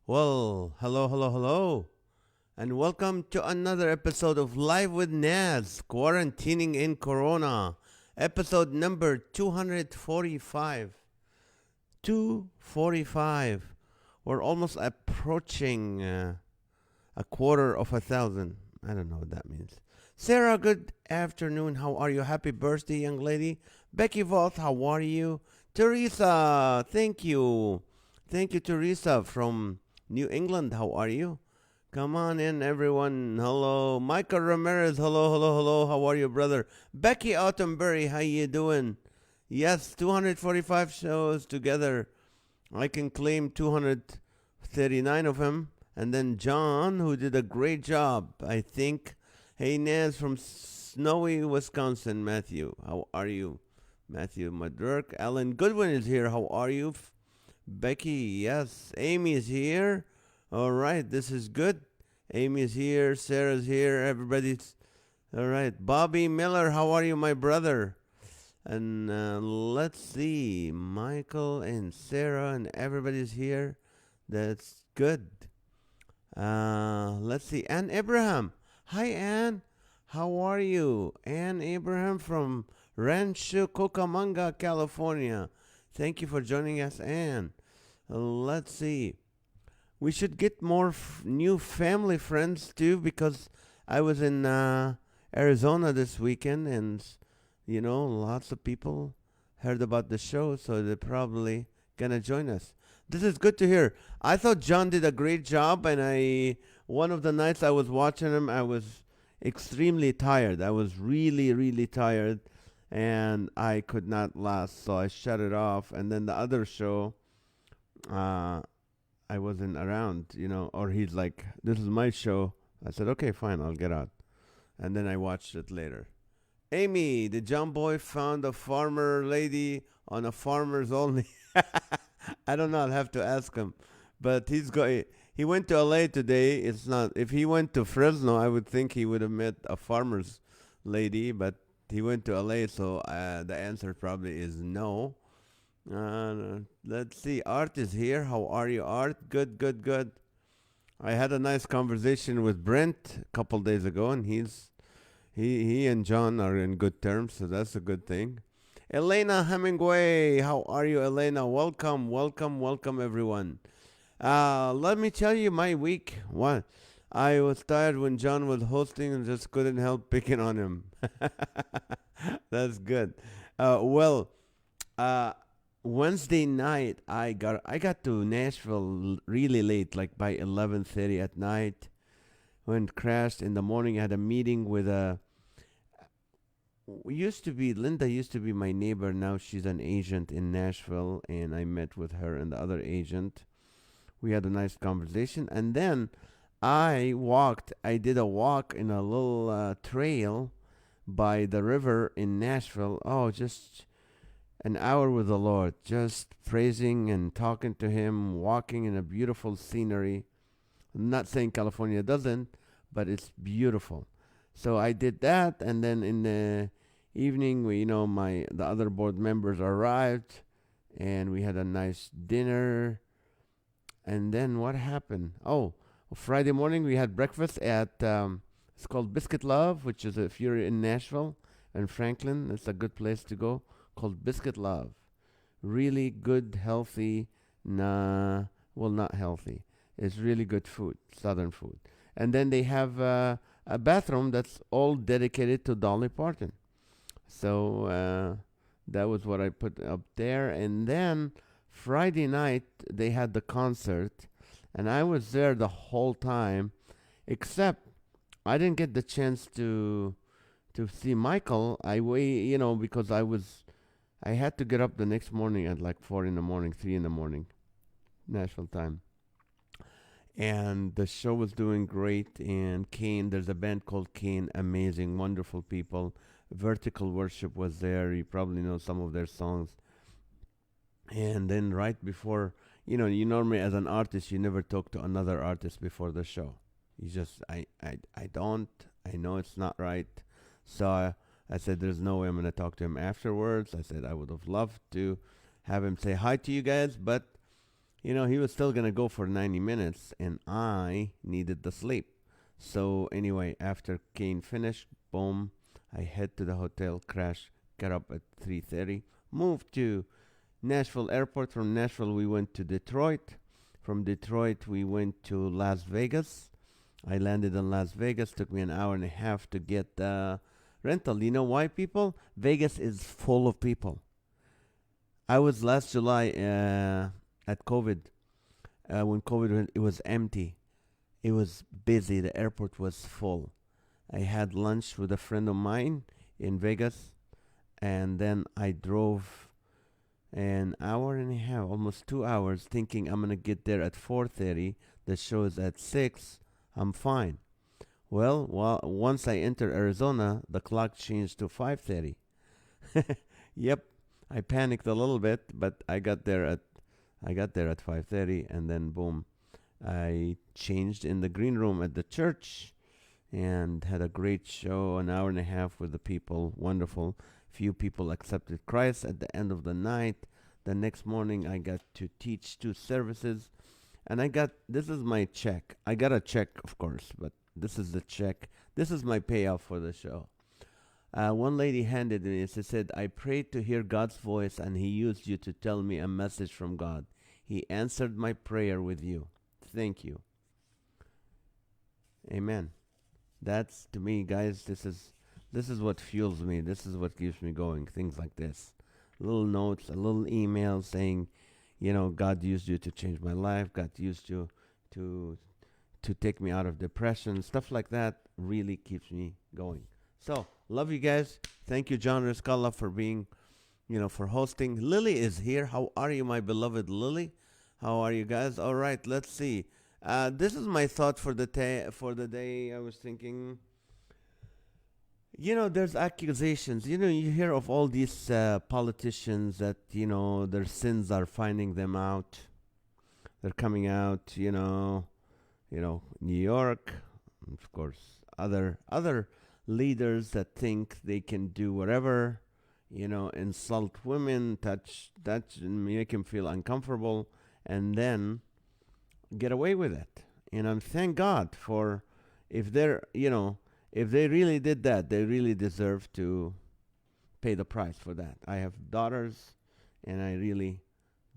Well, hello, hello, hello, and welcome to another episode of Live with NAZ, Quarantining in Corona, episode number 245. 245. We're almost approaching a quarter of a thousand. I don't know what that means. Sarah, good afternoon. How are you? Happy birthday, young lady. Becky Voth, how are you? Teresa, thank you. Thank you, Teresa from New England. How are you? Come on in, everyone. Hello. Michael Ramirez, hello, hello, hello. How are you, brother? Becky Autumnberry, how you doing? Yes, 245 shows together. I can claim 239 of them. And then John, who did a great job, I think. Hey, Naz from snowy Wisconsin. Matthew, how are you? Matthew Madurk. Alan Goodwin is here. How are you? Becky, yes. Amy is here. All right, this is good. Amy is here. Sarah's here. Everybody's all right. Bobby Miller, how are you, my brother? And let's see. Michael and Sarah and everybody's here. That's good. Let's see. Ann Abraham. Hi, Ann. How are you? Ann Abraham from Rancho Cucamonga, California. Thank you for joining us, Ann. Let's see. We should get more new family friends too because I was in Arizona this weekend and lots of people heard about the show, so they're probably gonna join us. This is good to hear. I thought John did a great job, and one of the nights I was watching him, I was extremely tired. I was really, really tired, and I could not last, so I shut it off. And then the other show, uh, I wasn't around, or he's like, "This is my show." I said, "Okay, fine, I'll get out," and then I watched it later. Amy, the John boy found a farmer lady on a farmer's only. I don't know. I'll have to ask him. But he's going. He went to LA today. It's not. If he went to Fresno, I would think he would have met a farmer's lady. But he went to LA, so the answer probably is no. Let's see. Art is here. How are you, Art? Good, good, good. I had a nice conversation with Brent a couple days ago, and he and John are in good terms, so that's a good thing. Elena Hemingway, how are you, Elena? Welcome, welcome, welcome, everyone. Let me tell you my week. What? I was tired when John was hosting and just couldn't help picking on him. That's good. Well, uh, Wednesday night I got to Nashville really late, like by 11:30 at night. When crashed in the morning, I had a meeting with a used to be Linda used to be my neighbor. Now she's an agent in Nashville, and I met with her and the other agent. We had a nice conversation, and then I did a walk in a little trail by the river in Nashville. Oh, just an hour with the Lord, just praising and talking to Him, walking in a beautiful scenery. I'm not saying California doesn't, but it's beautiful. So I did that, and then in the evening, the other board members arrived, and we had a nice dinner. And then what happened? Oh, Friday morning we had breakfast at it's called Biscuit Love, which is if you're in Nashville and Franklin, it's a good place to go. Called Biscuit Love, really good, healthy. Nah, well, not healthy. It's really good food, Southern food. And then they have a bathroom that's all dedicated to Dolly Parton. So that was what I put up there. And then Friday night, they had the concert. And I was there the whole time, except I didn't get the chance to see Michael. Because I had to get up the next morning at like 4 in the morning, 3 in the morning, Nashville time. And the show was doing great. And Kane, there's a band called Kane, amazing, wonderful people. Vertical Worship was there. You probably know some of their songs. And then right before, you normally as an artist, you never talk to another artist before the show. You just, I don't. I know it's not right. So I said, there's no way I'm going to talk to him afterwards. I said, I would have loved to have him say hi to you guys, but he was still gonna go for 90 minutes, and I needed the sleep. So anyway, after Kane finished, boom, I head to the hotel, crash, got up at 3:30, moved to Nashville Airport. From Nashville, we went to Detroit. From Detroit, we went to Las Vegas. I landed in Las Vegas. Took me an hour and a half to get the rental. You know why, people? Vegas is full of people. I was last July at COVID. When COVID, it was empty. It was busy. The airport was full. I had lunch with a friend of mine in Vegas, and then I drove an hour and a half, almost 2 hours, thinking I'm gonna get there at 4:30. The show is at 6. I'm fine. Well, once I entered Arizona, the clock changed to 5:30. Yep, I panicked a little bit, but I got there at 5:30, and then boom, I changed in the green room at the church and had a great show, an hour and a half with the people. Wonderful. Few people accepted Christ at the end of the night. The next morning, I got to teach 2 services, and this is my check. I got a check, of course, but this is the check. This is my payoff for the show. One lady handed me, she said, I prayed to hear God's voice, and He used you to tell me a message from God. He answered my prayer with you. Thank you. Amen. That's, to me, guys, this is what fuels me. This is what keeps me going. Things like this. Little notes, a little email saying, God used you to change my life. God used you to take me out of depression. Stuff like that really keeps me going. So, love you guys. Thank you, John Riscala, for being, for hosting. Lily is here. How are you, my beloved Lily? How are you guys? All right, let's see. This is my thought for the day. I was thinking, there's accusations. You hear of all these politicians that, their sins are finding them out. They're coming out, New York, of course, other leaders that think they can do whatever, insult women, touch, and make them feel uncomfortable, and then get away with it. And thank God for, if they really did that, they really deserve to pay the price for that. I have daughters, and I really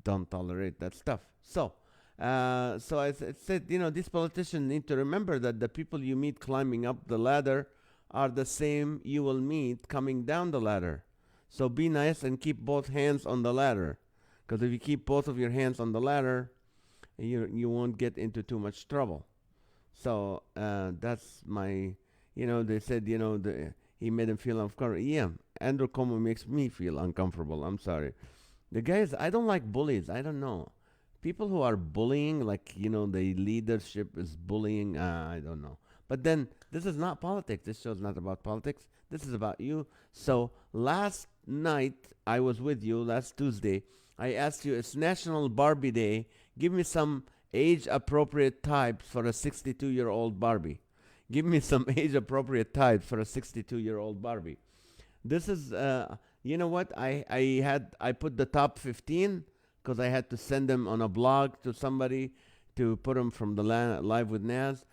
don't tolerate that stuff. So I said, these politicians need to remember that the people you meet climbing up the ladder are the same you will meet coming down the ladder. So be nice and keep both hands on the ladder. Because if you keep both of your hands on the ladder, you won't get into too much trouble. So that's my, they said, he made him feel uncomfortable. Yeah, Andrew Cuomo makes me feel uncomfortable. I'm sorry. The guys, I don't like bullies. I don't know. People who are bullying, like, the leadership is bullying, I don't know. But then, this is not politics. This show's not about politics. This is about you. So, last night, I was with you, last Tuesday. I asked you, it's National Barbie Day. Give me some age-appropriate types for a 62-year-old Barbie. Give me some age-appropriate types for a 62-year-old Barbie. This is, you know what? I put the top 15 because I had to send them on a blog to somebody to put them from the Live with NAZ.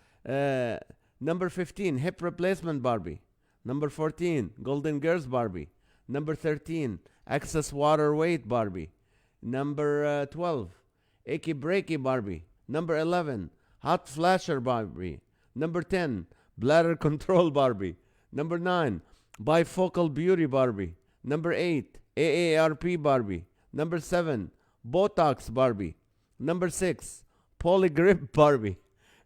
Number 15, hip replacement Barbie. Number 14, Golden Girls Barbie. Number 13, excess water weight Barbie. Number 12, achy breaky Barbie. Number 11, hot flasher Barbie. Number 10, bladder control Barbie. Number 9, bifocal beauty Barbie. Number 8, AARP Barbie. Number 7, Botox Barbie. Number 6, Polygrip Barbie.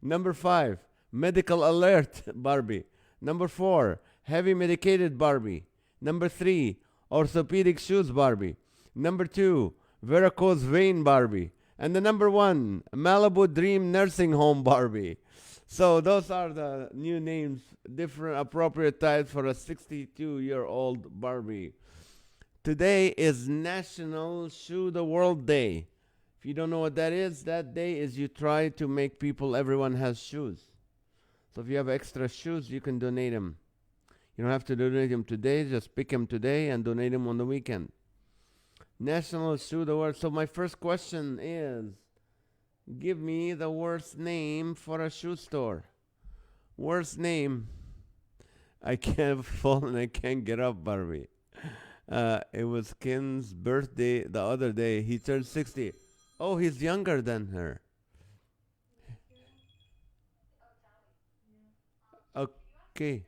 Number 5, medical alert Barbie. Number 4, heavy medicated Barbie. Number 3, orthopedic shoes Barbie. Number 2, varicose vein Barbie. And the number 1, Malibu Dream Nursing Home Barbie. So those are the new names, different appropriate types for a 62-year-old Barbie. Today is National Shoe the World Day. If you don't know what that day is you try to make everyone has shoes. So if you have extra shoes, you can donate them. You don't have to donate them today, just pick them today and donate them on the weekend. National Shoe the World. So my first question is, Give me the worst name for a shoe store. Worst name. I can't fall and I can't get up, Barbie. It was Ken's birthday the other day. He turned 60. Oh, he's younger than her. Okay.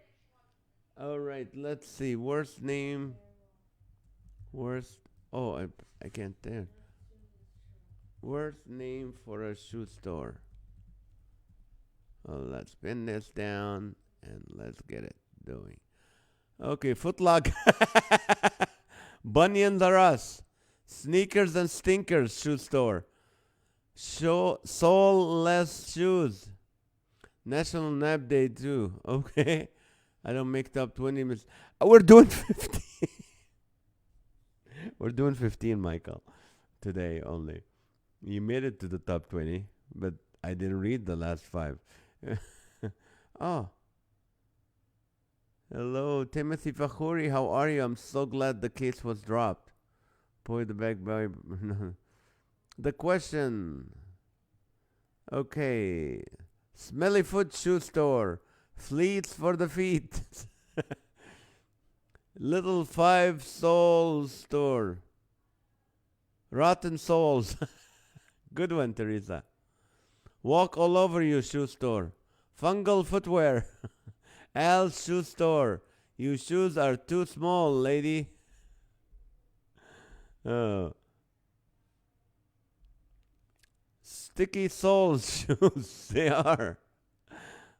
All right. Let's see. Worst name. Worst. Oh, I can't tell. Worst name for a shoe store. Well, let's pin this down and let's get it doing. Okay, Footlock. Bunions are us. Sneakers and stinkers shoe store. Soulless shoes. National Nap Day too. Okay. I don't make top 20 minutes. We're doing 15. We're doing 15, Michael. Today only. You made it to the top 20, but I didn't read the last five. Oh. Hello, Timothy Fakhuri. How are you? I'm so glad the case was dropped. Boy, the back boy. The question. Okay. Smelly foot shoe store. Fleets for the feet. Little five souls store. Rotten souls. Good one, Teresa. Walk all over you shoe store. Fungal footwear. Al's shoe store. You shoes are too small, lady. Oh. Sticky soles shoes. They are.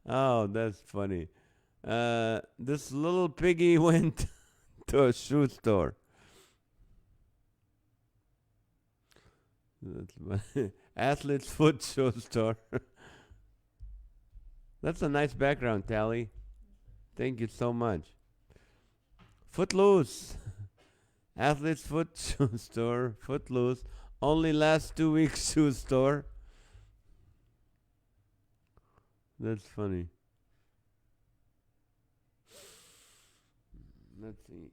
Oh, that's funny. This little piggy went to a shoe store. That's funny. Athlete's foot shoe store. That's a nice background, Tally. Thank you so much. Footloose. Athlete's foot shoe store. Footloose. Only last 2 weeks shoe store. That's funny. Let's see.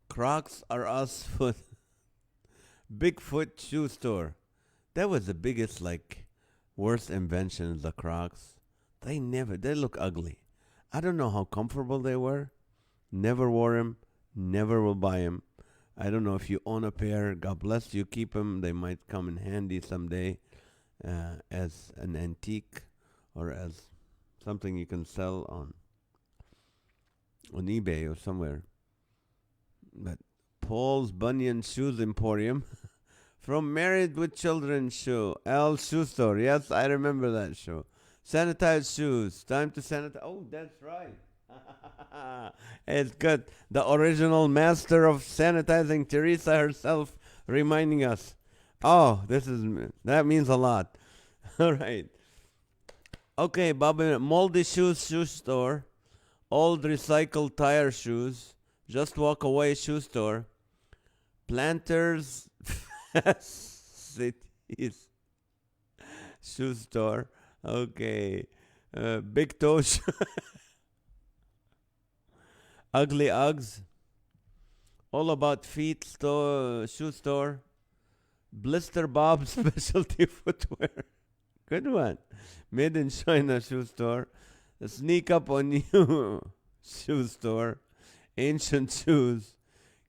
Crocs are us foot. Bigfoot shoe store. That was the biggest, worst invention of the Crocs. They look ugly. I don't know how comfortable they were. Never wore them. Never will buy them. I don't know if you own a pair. God bless you. Keep them. They might come in handy someday as an antique or as something you can sell on eBay or somewhere. But Paul's Bunyan Shoes Emporium. From Married with Children show. Al's Shoe Store. Yes, I remember that show. Sanitized shoes. Time to sanitize. Oh, that's right. It's good. The original master of sanitizing, Teresa herself, reminding us. Oh, that means a lot. All right. Okay, Bobby. Moldy Shoes Shoe Store. Old recycled tire shoes. Just Walk Away Shoe Store. Planters Cities Shoe Store. Okay. Big Toe Ugly Uggs. All About Feet Shoe Store. Blister Bob Specialty Footwear. Good one. Made in China Shoe Store. Sneak Up on You Shoe Store. Ancient Shoes.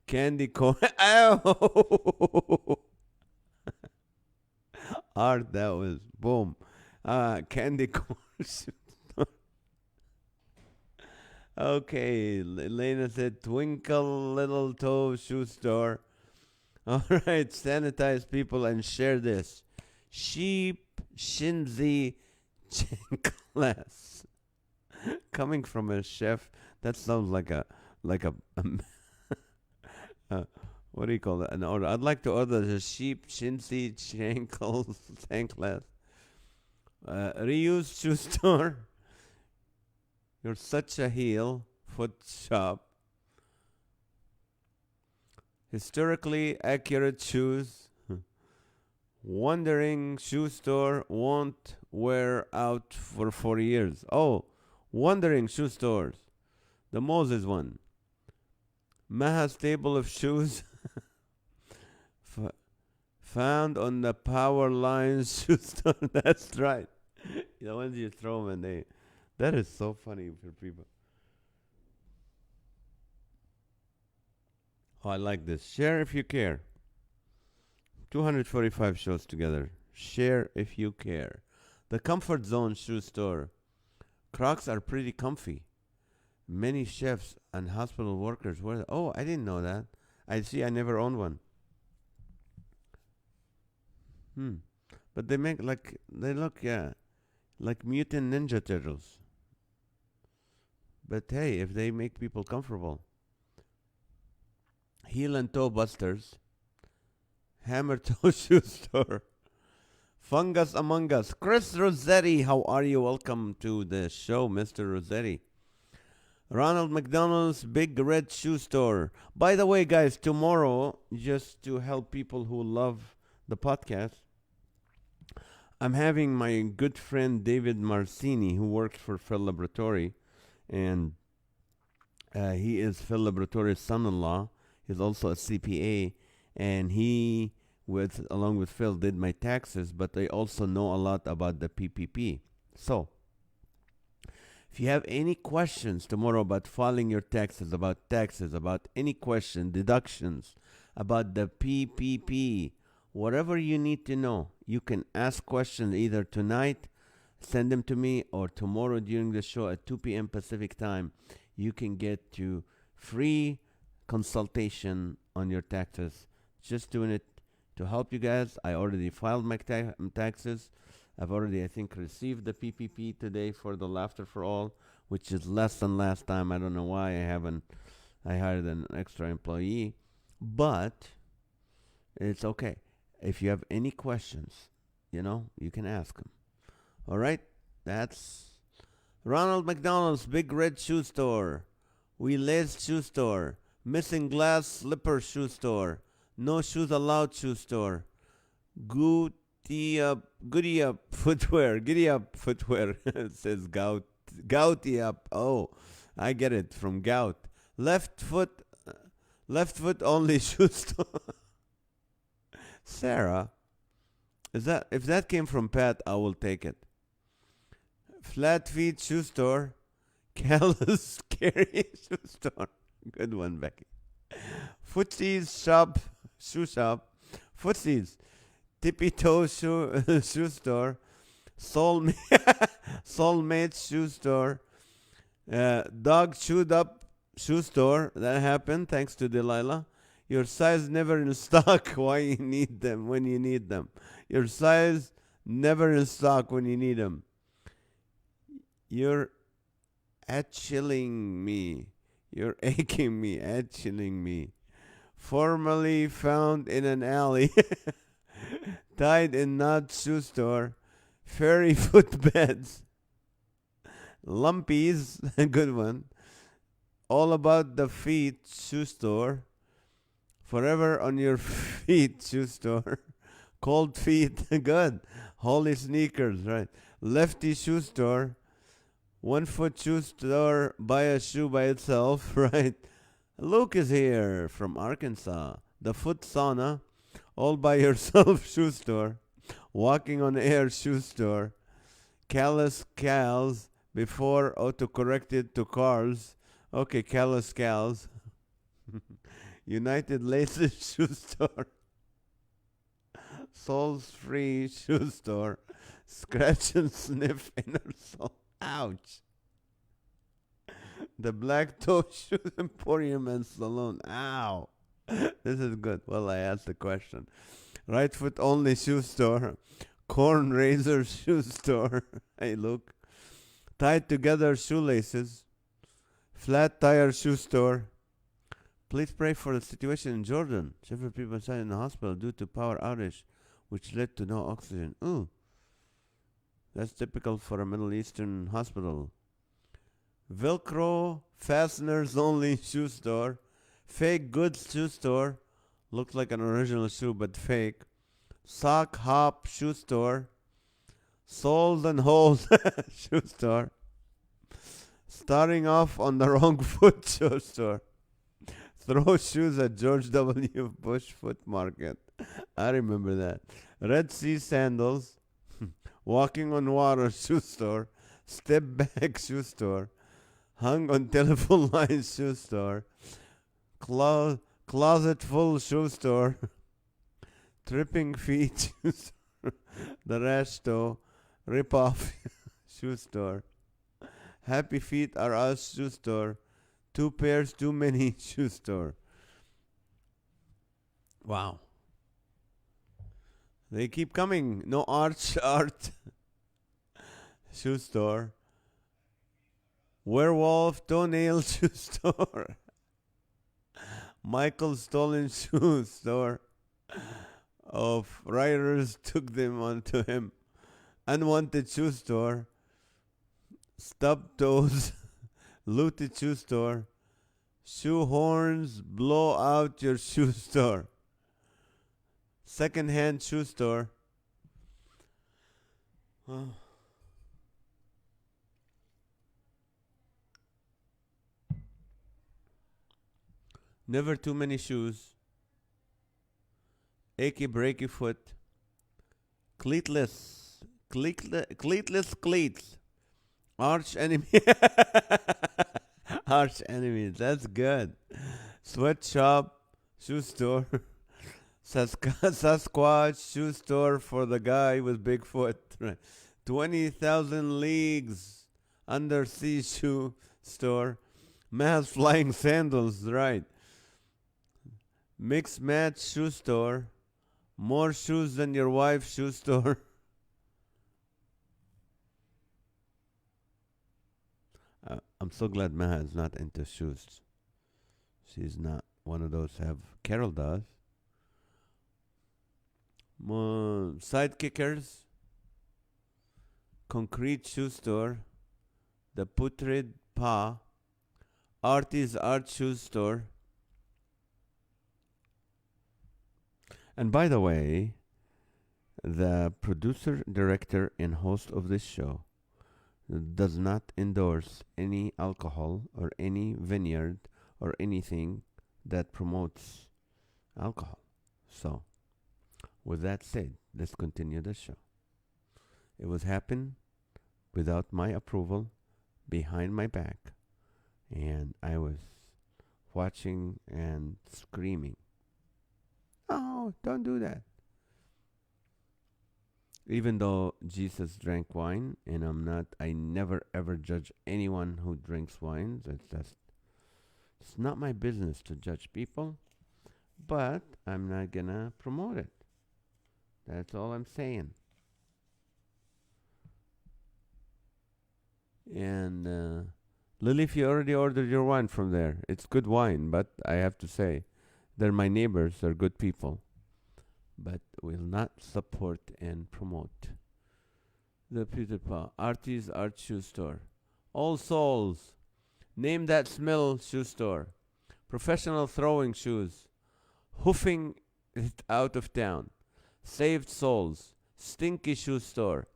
Candy corn. Ow! Art, that was boom. Candy corn. Okay, Elena said Twinkle Little Toe Shoe Store. All right, sanitize people and share this. Sheep Shinzi Chanclas. Coming from a chef, that sounds like a what do you call that? An order. I'd like to order the sheep Shinzi Chanclas. Reused shoe store. You're such a heel. Foot shop. Historically accurate shoes. Wandering shoe store won't wear out for 4 years. Oh, wandering shoe stores. The Moses one. Maha's table of shoes. Found on the power lines shoe store. That's right. The ones you throw them and they. That is so funny for people. Oh, I like this. Share if you care. 245 shows together. Share if you care. The Comfort Zone shoe store. Crocs are pretty comfy. Many chefs and hospital workers wear them. Oh, I didn't know that. I see. I never owned one. Hmm. But they make like they look, yeah, like mutant ninja turtles. But hey, if they make people comfortable, heel and toe busters, hammer toe shoe store, fungus among us. Chris Rossetti, how are you? Welcome to the show, Mr. Rossetti. Ronald McDonald's Big Red Shoe Store. By the way, guys, tomorrow, just to help people who love the podcast, I'm having my good friend David Marcini, who works for Phil Laboratory, and he is Phil Laboratori's son-in-law. He's also a CPA, and he, with along with Phil, did my taxes, but they also know a lot about the PPP. So, if you have any questions tomorrow about filing your taxes, about any question, deductions, about the PPP, whatever you need to know, you can ask questions either tonight, send them to me, or tomorrow during the show at 2 p.m. Pacific time. You can get to free consultation on your taxes. Just doing it to help you guys. I already filed my taxes. I've already, I think, received the PPP today for the Laughter for All, which is less than last time. I don't know why I hired an extra employee, but it's okay. If you have any questions, you can ask them. All right? That's Ronald McDonald's Big Red Shoe Store, Wheelace Shoe Store, Missing Glass Slipper Shoe Store, No Shoes Allowed Shoe Store, Goody Up Footwear, Giddy Up Footwear. It says Gouty Up. Oh, I get it from gout. Left foot only shoe store. Sarah, if that came from Pat, I will take it. Flat Feet Shoe Store, Callous Scary Shoe Store. Good one, Becky. Footsie's Shoe Shop, Footsie's Tippy Toe Shoe Store, Soulmate Shoe Store, Dog Chewed Up Shoe Store. That happened thanks to Delilah. Your size never in stock. Why you need them when you need them? Your size never in stock when you need them. You're chilling me. You're aching me, chilling me. Formerly found in an alley, tied in NAZ shoe store, fairy footbeds, lumpies, a good one. All about the feet shoe store. Forever on your feet shoe store. Cold feet, good. Holy sneakers, right. Lefty shoe store. 1 foot shoe store. Buy a shoe by itself, right. Luke is here from Arkansas. The Foot Sauna. All by yourself shoe store. Walking on air shoe store. Callous Cals. Before autocorrected to Cars. Okay, Callous Cals. United Laces Shoe Store, Soul's Free Shoe Store, Scratch and Sniff Inner Soul. Ouch. The Black Toe Shoe Emporium and Salon. Ow. This is good. Well, I asked the question. Right Foot Only Shoe Store, Corn Razor Shoe Store. Hey, look. Tied Together Shoelaces, Flat Tire Shoe Store. Please pray for the situation in Jordan. Several people died in the hospital due to power outage, which led to no oxygen. Ooh, that's typical for a Middle Eastern hospital. Velcro Fasteners Only Shoe Store. Fake Goods Shoe Store. Looks like an original shoe, but fake. Sock Hop Shoe Store. Soles and Holes Shoe Store. Starting off on the wrong foot shoe store. Throw shoes at George W. Bush Foot Market. I remember that. Red Sea sandals, walking on water shoe store, step back shoe store, hung on telephone line shoe store, closet full shoe store, tripping feet shoe store, the rash toe, rip off shoe store, happy feet are us shoe store, two pairs too many shoe store. Wow. They keep coming. No arch art shoe store. Werewolf toenail shoe store. Michael stolen shoe store. Of riders took them onto him. Unwanted shoe store. Stub toes. Looted shoe store. Shoe horns blow out your shoe store. Second-hand shoe store. Oh. Never too many shoes. Achy breaky foot. Cleatless cleats. Arch enemy. Arch enemy. That's good. Sweatshop. Shoe store. Sasquatch shoe store for the guy with big foot. 20,000 leagues undersea shoe store. Mass flying sandals, right. Mix match shoe store. More shoes than your wife's shoe store. I'm so glad Maha is not into shoes. She's not one of those have Carol does. Sidekickers, concrete shoe store, the putrid pa, Artie's art shoe store. And by the way, the producer, director, and host of this show does not endorse any alcohol or any vineyard or anything that promotes alcohol. So, with that said, let's continue the show. It was happened without my approval, behind my back, and I was watching and screaming, "Oh, don't do that." Even though Jesus drank wine, and I never ever judge anyone who drinks wine. It's not my business to judge people, but I'm not gonna promote it. That's all I'm saying. And Lily, if you already ordered your wine from there, it's good wine, but I have to say, they're my neighbors, they're good people. But will not support and promote. The Peter Pan, Artie's Art Shoe Store. All Souls, Name That Smell Shoe Store. Professional Throwing Shoes. Hoofing It Out of Town. Saved Souls, Stinky Shoe Store.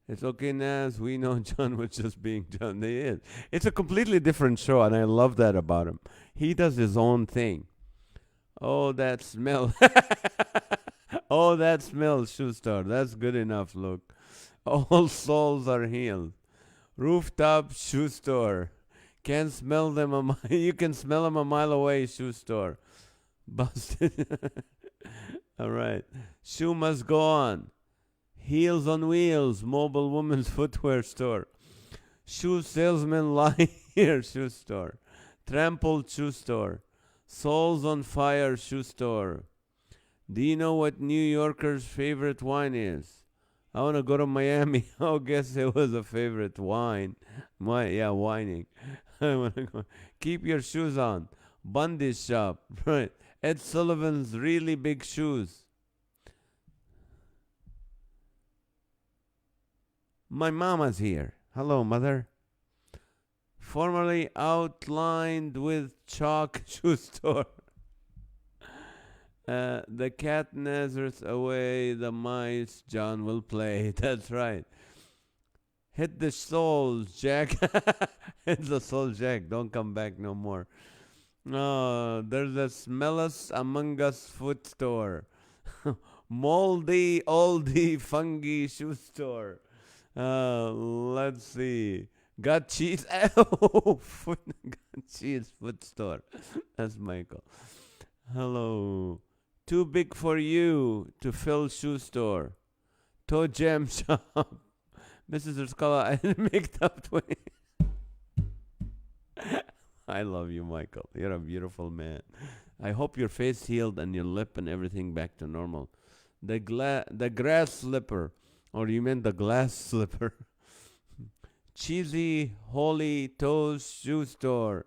It's okay, Naz. We know John was just being John. He is. It's a completely different show, and I love that about him. He does his own thing. Oh, that smell. Oh, that smell, shoe store. That's good enough, look. All souls are healed. Rooftop shoe store. Can't smell them you can smell them a mile away, shoe store. Busted. All right. Shoe must go on. Heels on Wheels, mobile women's footwear store. Shoe salesman lie here, shoe store. Trampled shoe store. Souls on fire shoe store. Do you know what New Yorkers' favorite wine is? I want to go to Miami. Oh, guess it was a favorite wine. Whining. I want to go. Keep your shoes on. Bundy's shop. Right. Ed Sullivan's really big shoes. My mama's here. Hello, mother. Formerly outlined with chalk shoe store. The cat Nazareth away, the mice John will play. That's right. Hit the souls, Jack. Hit the soul, Jack. Don't come back no more. Oh, there's a smell us among us foot store. Moldy, oldie, fungi shoe store. Let's see. Got cheese. Oh, got cheese food store. That's Michael. Hello. Too big for you to fill shoe store. Toe jam shop. Mrs. Ruskala, I didn't make top 20. I love you, Michael. You're a beautiful man. I hope your face healed and your lip and everything back to normal. The grass slipper. Or you meant the glass slipper. Cheesy, holy toes shoe store.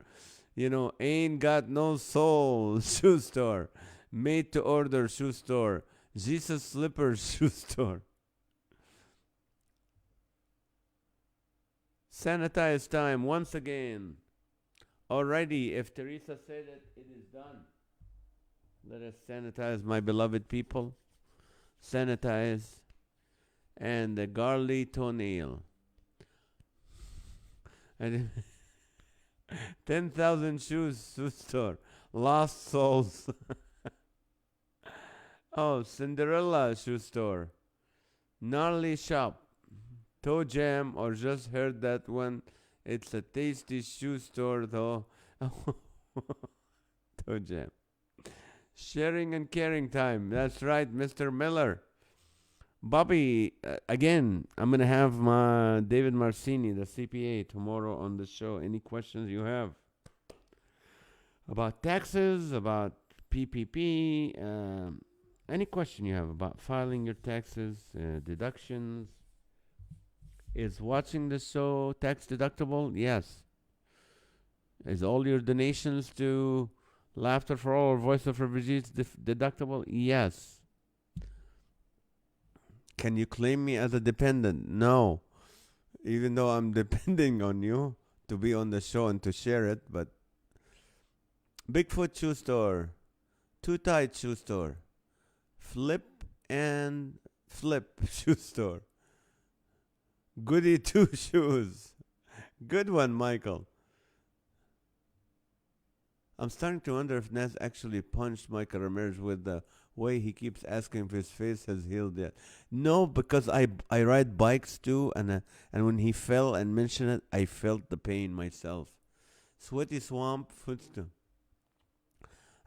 Ain't got no soul shoe store. Made to order shoe store. Jesus slippers shoe store. Sanitize time once again. Alrighty, if Teresa said it, it is done. Let us sanitize, my beloved people. Sanitize. And the garly toenail. And 10,000 shoes shoe store. Lost souls. Oh, Cinderella shoe store. Gnarly shop. Toe jam, or just heard that one. It's a tasty shoe store though. Toe jam. Sharing and caring time. That's right, Mr. Miller. Bobby, again, I'm going to have my David Marcini, the CPA, tomorrow on the show. Any questions you have about taxes, about PPP, any question you have about filing your taxes, deductions. Is watching the show tax deductible? Yes. Is all your donations to Laughter for All or Voice of Refugees deductible? Yes. Can you claim me as a dependent? No. Even though I'm depending on you to be on the show and to share it, but Bigfoot shoe store, Too Tight shoe store, Flip and Flip shoe store, Goody Two Shoes. Good one, Michael. I'm starting to wonder if NAZ actually punched Michael Ramirez with the way he keeps asking if his face has healed yet. No, because I ride bikes too, and when he fell and mentioned it, I felt the pain myself. Sweaty swamp footstool.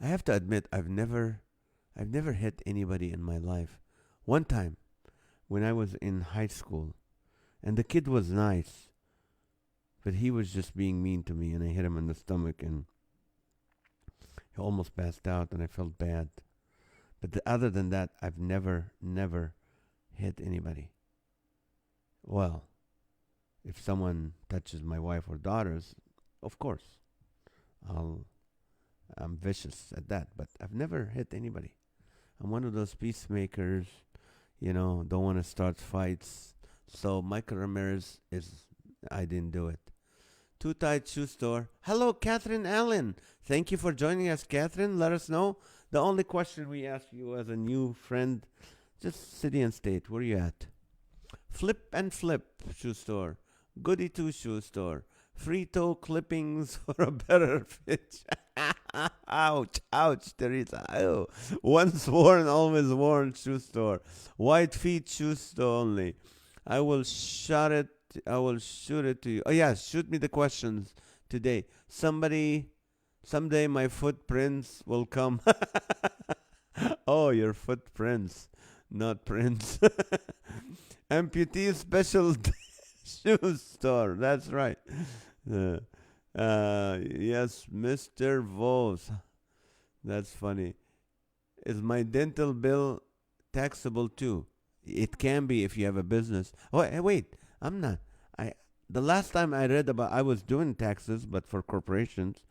I have to admit, I've never hit anybody in my life. One time, when I was in high school, and the kid was nice, but he was just being mean to me, and I hit him in the stomach, and he almost passed out, and I felt bad. But other than that, I've never hit anybody. Well, if someone touches my wife or daughters, of course, I'm vicious at that. But I've never hit anybody. I'm one of those peacemakers, don't want to start fights. So Michael Ramirez I didn't do it. Too Tight Shoe Store. Hello, Catherine Allen. Thank you for joining us, Catherine. Let us know. The only question we ask you as a new friend, just city and state, where you at? Flip and Flip Shoe Store. Goody Two Shoe Store. Free toe clippings for a better fit. Ouch, Teresa. Ew. Once worn, always worn shoe store. White feet shoe store only. I will shoot it to you. Oh yeah, shoot me the questions today. Someday my footprints will come. Oh, your footprints, not prints. Amputee special shoe store. That's right. Yes, Mr. Vos. That's funny. Is my dental bill taxable too? It can be if you have a business. Oh, wait. I'm not. The last time I read about, I was doing taxes, but for corporations.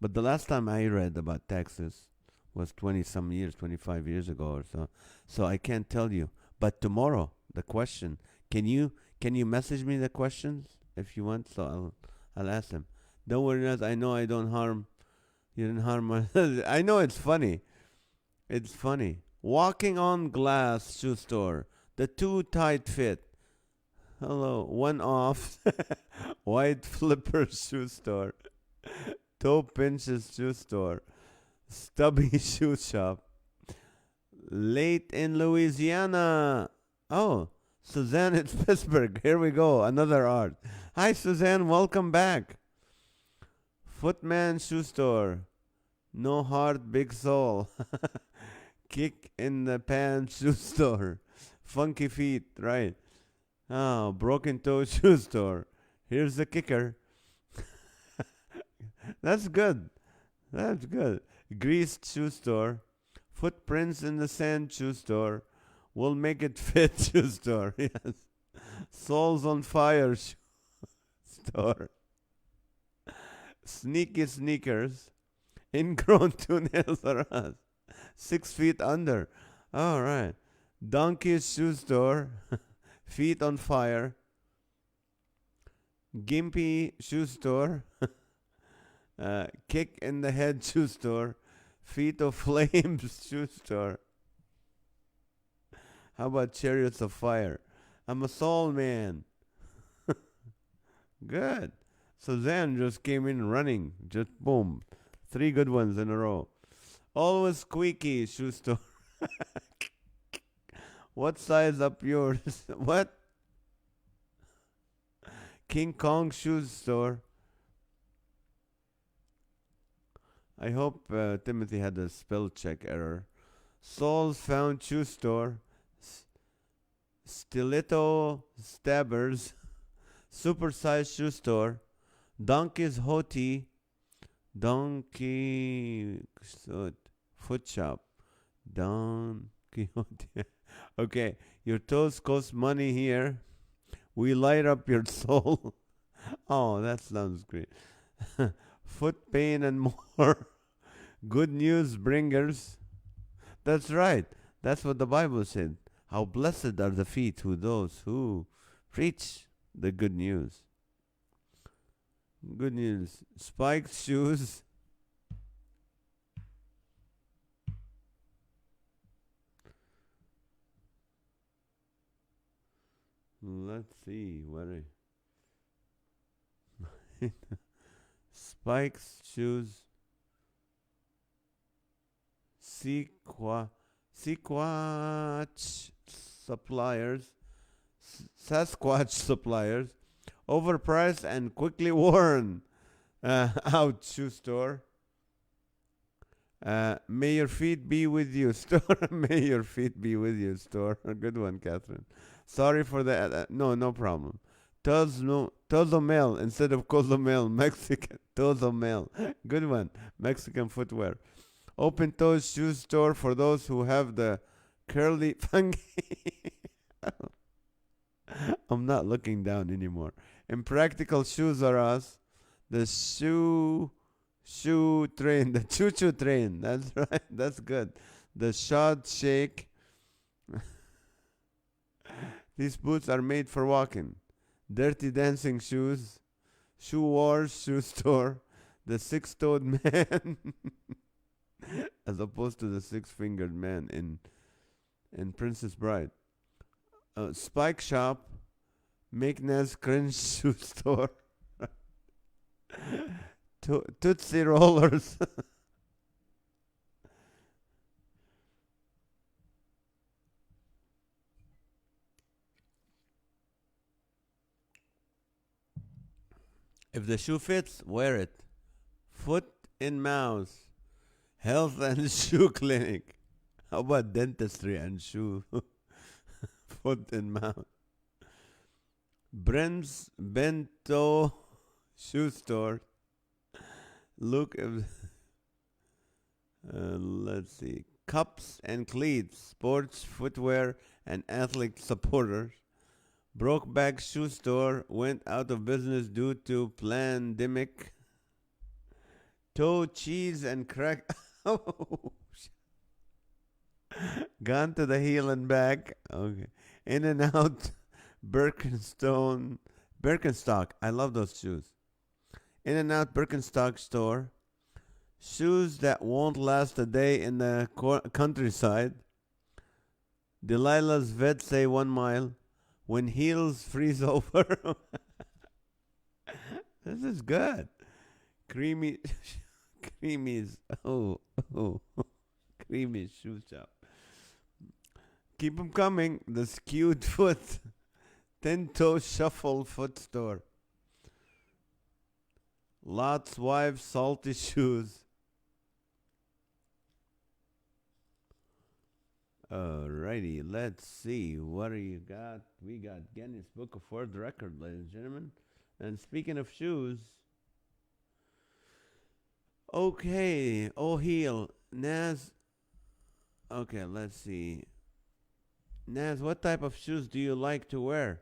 But the last time I read about taxes was 25 years ago or so. So I can't tell you. But tomorrow, the question. Can you message me the questions if you want? So I'll ask them. Don't worry, Naz. I know I don't harm. You didn't harm my. I know it's funny. It's funny. Walking on glass shoe store. The Too Tight fit. Hello. One off. White flipper shoe store. Toe pinches shoe store. Stubby shoe shop. Late in Louisiana. Oh, Suzanne, it's Pittsburgh. Here we go. Another art. Hi, Suzanne. Welcome back. Footman Shoe Store. No heart, big soul. Kick in the pants shoe store. Funky feet, right. Oh, broken toe shoe store. Here's the kicker. That's good. That's good. Greased shoe store. Footprints in the sand shoe store. We'll make it fit shoe store. Yes. Souls on fire shoe store. Sneaky sneakers. Ingrown toenails are us. 6 feet under. All right. Donkey's shoe store. Feet on fire. Gimpy shoe store. Kick in the head shoe store. Feet of flames shoe store. How about chariots of fire? I'm a soul man. Good. Suzanne just came in running. Just boom. 3 good ones in a row. Always squeaky shoe store. What size up yours? What? King Kong shoe store. I hope Timothy had a spell check error. Saul's found shoe store. Stiletto stabbers. Supersized shoe store. Donkey's Hoti. Donkey foot shop. Don Quixote. Okay, your toes cost money here. We light up your soul. Oh, that sounds great. Foot pain and more. Good news bringers. That's right. That's what the Bible said. How blessed are the feet who those who preach the good news. Good news. Spiked shoes. Let's see. What are Spikes shoes. Sequatch suppliers. Sasquatch suppliers. Overpriced and quickly worn out shoe store. May your feet be with you store. May your feet be with you store. A good one, Catherine. Sorry for that. No problem. Tozomel instead of Cozumel. Mexican. Tozomel. Good one. Mexican footwear. Open toes shoe store for those who have the curly funky. I'm not looking down anymore. Impractical shoes are us. The shoe train. The choo-choo train. That's right. That's good. The shod shake. These boots are made for walking. Dirty dancing shoes. Shoe wars shoe store. The six-toed man. As opposed to the six-fingered man in Princess Bride. Spike shop. Make NAZ cringe shoe store. Tootsie rollers. If the shoe fits, wear it. Foot in mouth. Health and shoe clinic. How about dentistry and shoe? Foot in mouth. Brem's bento shoe store. Look if let's see. Cups and cleats, sports footwear and athlete supporters. Brokeback shoe store went out of business due to pandemic. Toe cheese and crack. Oh, gone to the heel and back. Okay. In and out. Birkenstock. I love those shoes. In and out Birkenstock store. Shoes that won't last a day in the countryside. Delilah's vet say 1 mile. When heels freeze over. This is good. Creamies. Oh. Creamy shoe shop. Keep them coming. The skewed foot. 10-toe shuffle foot store. Lot's wife salty shoes. Alrighty, let's see. What do you got? We got Guinness Book of World Record, ladies and gentlemen. And speaking of shoes, okay, O'Heal, NAZ. Okay, let's see. NAZ, what type of shoes do you like to wear?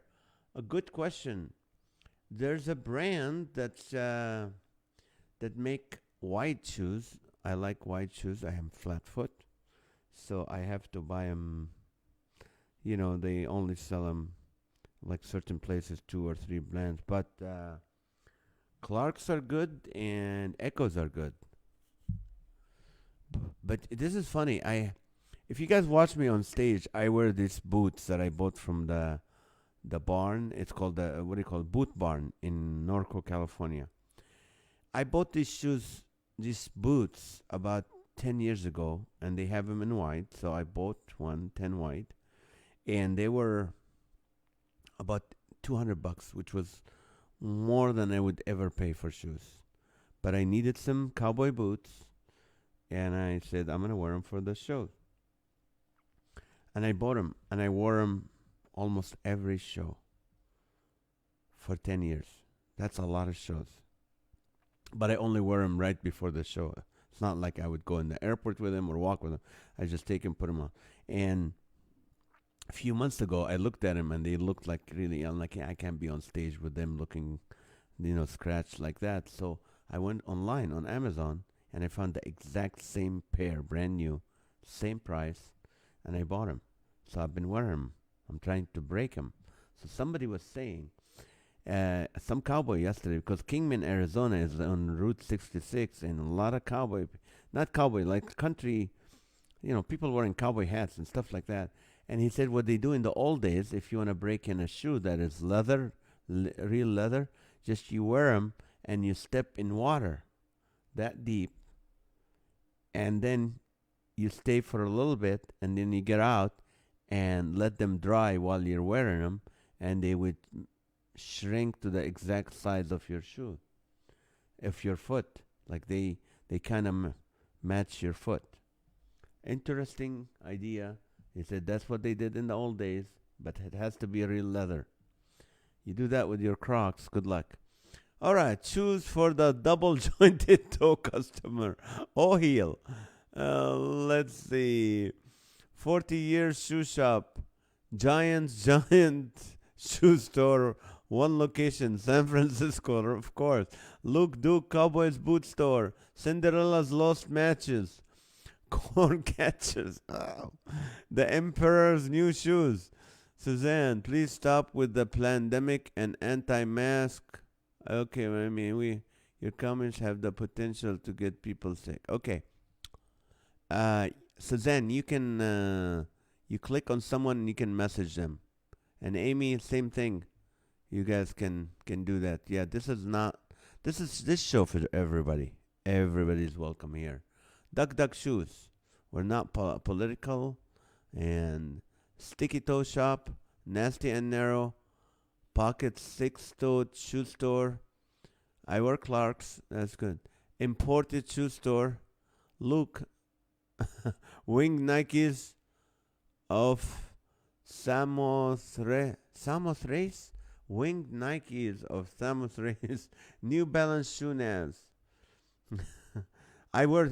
A good question. There's a brand that make wide shoes. I like wide shoes. I am flat foot, so I have to buy them. You know, they only sell them like certain places, 2 or 3 brands. But Clarks are good and Echoes are good. But this is funny. If you guys watch me on stage, I wear these boots that I bought from the barn. It's called the what do you call it? Boot Barn in Norco, California. I bought these shoes, these boots, about 10 years ago, and they have them in white. So I bought 10 white, and they were about $200, which was more than I would ever pay for shoes. But I needed some cowboy boots, and I said I'm gonna wear them for the show. And I bought them, and I wore them almost every show for 10 years. That's a lot of shows. But I only wear them right before the show. It's not like I would go in the airport with them or walk with them. I just take them, put them on. And a few months ago, I looked at them, and they looked like really unlucky. I can't be on stage with them looking, scratched like that. So I went online on Amazon, and I found the exact same pair, brand new, same price, and I bought them. So I've been wearing them. I'm trying to break them. So somebody was saying, some cowboy yesterday, because Kingman, Arizona is on Route 66, and a lot of not cowboy, like country, people wearing cowboy hats and stuff like that. And he said what they do in the old days, if you want to break in a shoe that is leather, real leather, just you wear them and you step in water that deep, and then you stay for a little bit, and then you get out and let them dry while you're wearing them, and they would shrink to the exact size of your shoe, of your foot. Like they kind of match your foot. Interesting idea. He said that's what they did in the old days, but it has to be real leather. You do that with your Crocs, good luck. All right, shoes for the double jointed toe customer. O'Heal. Let's see. 40-year shoe shop. Giant shoe store. One location, San Francisco, of course. Luke Duke Cowboys boot store. Cinderella's lost matches. Corn catchers. Oh. The Emperor's new shoes. Suzanne, please stop with the pandemic and anti-mask. Okay, I mean, your comments have the potential to get people sick. Okay. Suzanne, you can, you click on someone and you can message them. And Amy, same thing. You guys can do that. Yeah, this show for everybody. Everybody's welcome here. Duck Shoes. We're not political. And Sticky Toe Shop. Nasty and Narrow. Pocket 6-toed shoe store. I wear Clarks. That's good. Imported shoe store. Luke. Winged Nikes of Samothrace. Winged Nikes of Samothrace. New Balance shoe NAS. I wear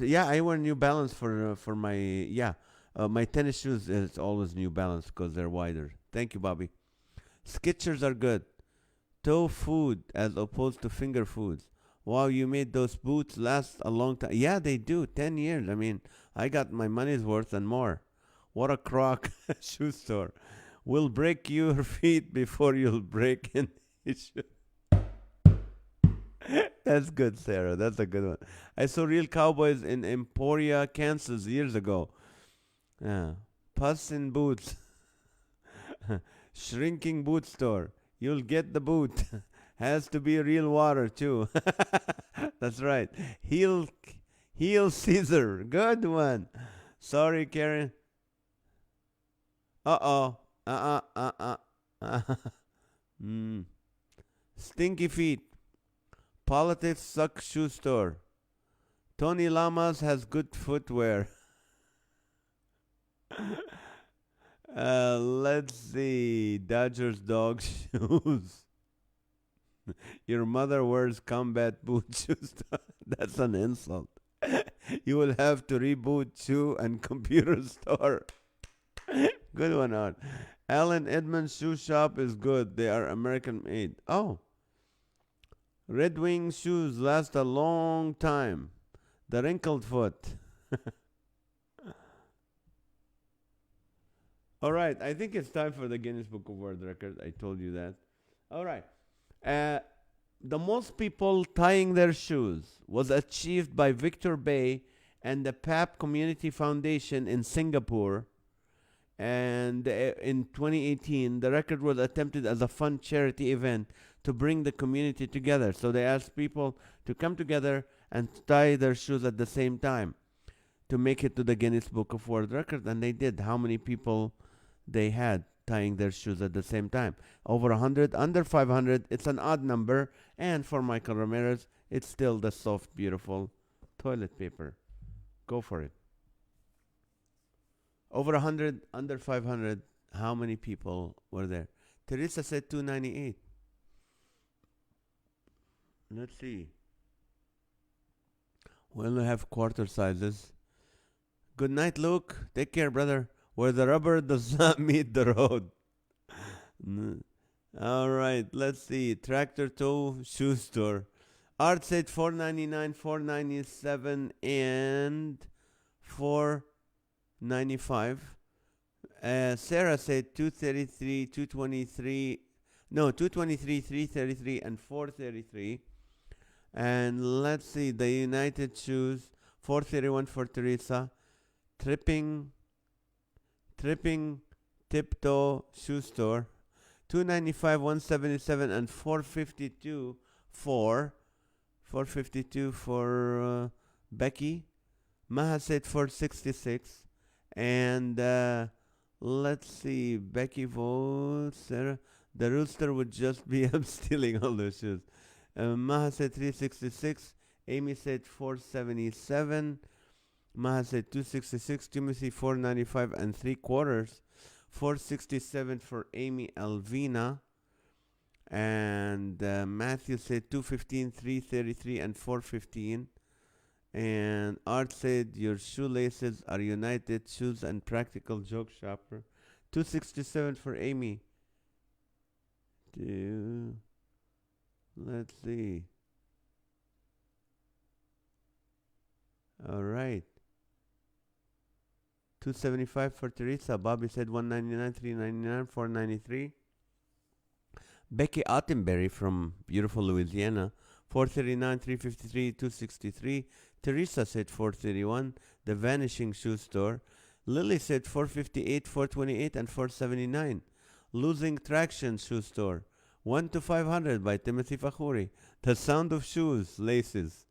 New Balance for my my tennis shoes. Is always New Balance because they're wider. Thank you, Bobby. Skechers are good. Toe food as opposed to finger foods. Wow, you made those boots last a long time. Yeah, they do. 10 years. I mean, I got my money's worth and more. What a crock shoe store. Will break your feet before you'll break in his shoe. That's good, Sarah. That's a good one. I saw Real Cowboys in Emporia, Kansas years ago. Yeah. Pus in boots. Shrinking boot store. You'll get the boot. Has to be real water too. That's right. Heel Caesar. Good one. Sorry, Karen. Uh-oh. Uh-uh. Mm. Stinky feet. Politics suck shoe store. Tony Lamas has good footwear. Let's see. Dodgers dog shoes. Your mother wears combat boot shoes. That's an insult. You will have to reboot shoe and computer store. Good one, Art. Allen Edmonds shoe shop is good. They are American made. Oh, Red Wing shoes last a long time. The wrinkled foot. All right, I think it's time for the Guinness Book of World Records. I told you that. All right. Uh, the most people tying their shoes was achieved by Victor Bay and the PAP Community Foundation in Singapore. And in 2018, the record was attempted as a fun charity event to bring the community together. So they asked people to come together and tie their shoes at the same time to make it to the Guinness Book of World Records. And they did. How many people they had tying their shoes at the same time? Over 100, under 500. It's an odd number. And for Michael Ramirez, it's still the soft, beautiful toilet paper. Go for it. Over 100, under 500. How many people were there? Teresa said 298. Let's see. We only have quarter sizes. Good night, Luke. Take care, brother. Where the rubber does not meet the road. All right, let's see. Tractor Toe Shoe Store. Art said 499, 497, and 495. Sarah said 233, 223. No, 223, 333, and 433. And let's see. The United Shoes. 431 for Teresa. Tripping Tiptoe Shoe Store. 295, 177, and 452 for 452 for Becky. Maha said 466. And let's see. Becky votes. Sarah. The rooster would just be up stealing all those shoes. Maha said 366. Amy said 477. Maha said 266. Timothy 495 and 3/4. 467 for Amy Alvina. And Matthew said 215, 333, and 415. And Art said your shoelaces are United Shoes and Practical Joke Shopper. 267 for Amy. Let's see. All right. 275 for Teresa. Bobby said 199, 399, 493. Becky Ottenberry from beautiful Louisiana. 439, 353, 263. Teresa said 431. The Vanishing Shoe Store. Lily said 458, 428, and 479. Losing Traction Shoe Store. 1 to 500 by Timothy Fakhuri. The Sound of Shoes, Laces.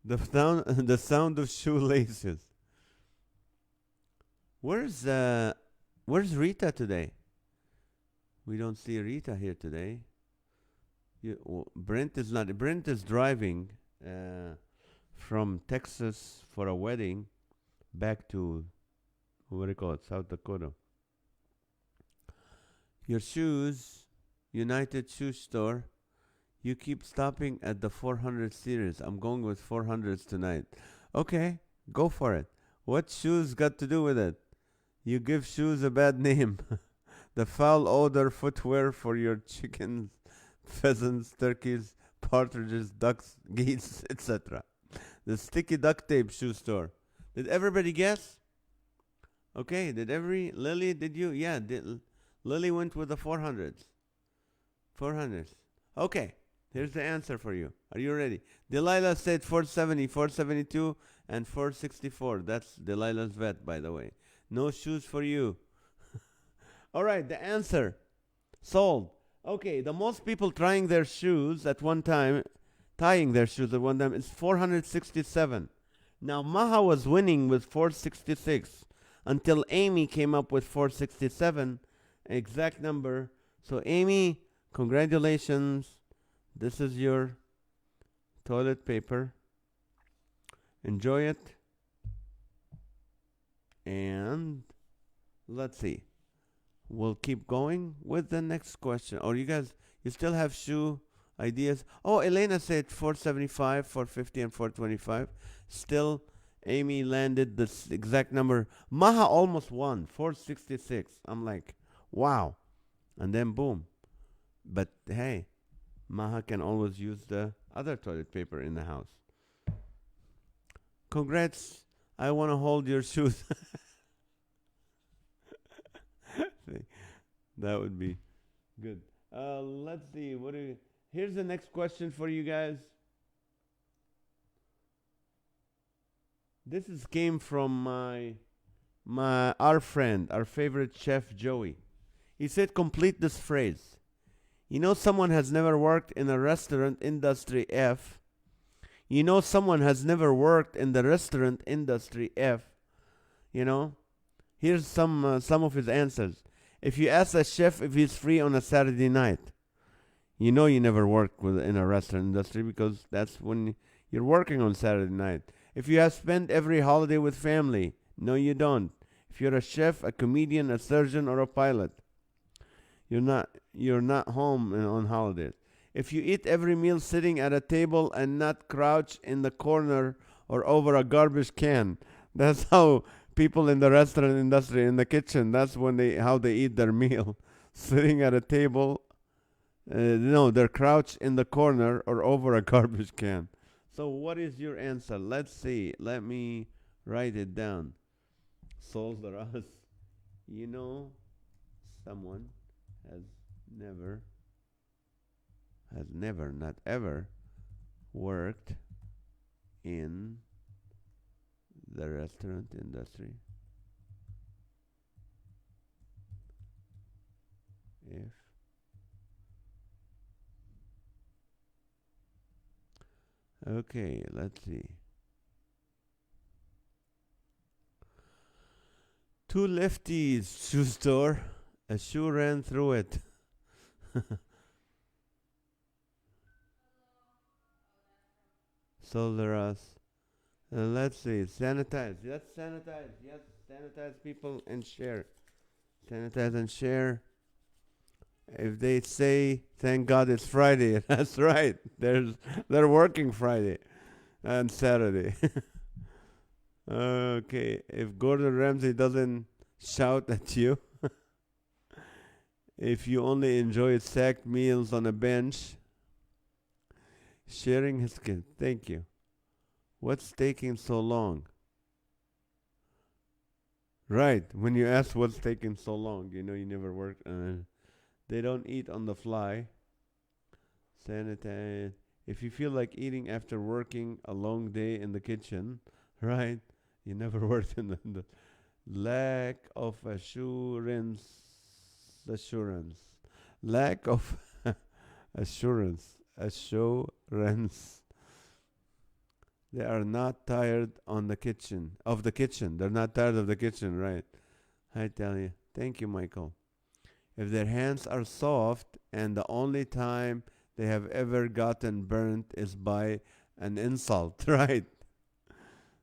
The Sound of Shoelaces. Where's Rita today? We don't see Rita here today. Brent is not. Brent is driving from Texas for a wedding back to, what do you call it, South Dakota. Your shoes, United Shoe Store. You keep stopping at the 400 series. I'm going with 400s tonight. Okay, go for it. What shoes got to do with it? You give shoes a bad name. The foul odor footwear for your chickens, pheasants, turkeys, partridges, ducks, geese, etc. The Sticky Duct Tape Shoe Store. Did everybody guess? Okay, Lily, did you? Yeah, Lily went with the 400s. 400s. Okay, here's the answer for you. Are you ready? Delilah said 470, 472, and 464. That's Delilah's vet, by the way. No shoes for you. All right, the answer. Sold. Okay, the most people tying their shoes at one time is 467. Now, Maha was winning with 466. until Amy came up with 467, exact number. So Amy, congratulations. This is your toilet paper. Enjoy it. And let's see. We'll keep going with the next question. Or you guys, you still have shoe ideas? Oh, Elena said 475, 450, and 425. Still, Amy landed this exact number. Maha almost won, 466. I'm like, wow. And then boom. But hey, Maha can always use the other toilet paper in the house. Congrats. I want to hold your shoes. That would be good. Let's see. Here's the next question for you guys. This came from our friend, our favorite chef Joey. He said, complete this phrase. You know someone has never worked in a restaurant industry F. You know someone has never worked in the restaurant industry F. You know? Here's some of his answers. If you ask a chef if he's free on a Saturday night, you know you never worked in a restaurant industry because that's when you're working on Saturday night. If you have spent every holiday with family, no you don't. If you're a chef, a comedian, a surgeon, or a pilot, you're not home on holidays. If you eat every meal sitting at a table and not crouch in the corner or over a garbage can, that's how people in the restaurant industry, in the kitchen, that's how they eat their meal. Sitting at a table, no, they're crouched in the corner or over a garbage can. So what is your answer? Let's see. Let me write it down. Soldier, you know someone has never, not ever, worked in the restaurant industry. If okay, let's see. Two lefties shoe store. A shoe ran through it. Soldier, let's see. Sanitize. Yes, sanitize. Yes, sanitize people and share. Sanitize and share. If they say, thank God it's Friday, that's right. They're working Friday and Saturday. Okay. If Gordon Ramsay doesn't shout at you, if you only enjoy sacked meals on a bench, sharing his kid. Thank you. What's taking so long? Right. When you ask what's taking so long, you know you never worked. They don't eat on the fly. Sanitize. If you feel like eating after working a long day in the kitchen, right? You never worked in the lack of assurance. Lack of assurance. They are not tired of the kitchen. They're not tired of the kitchen, right? I tell you. Thank you, Michael. If their hands are soft and the only time they have ever gotten burnt is by an insult, right?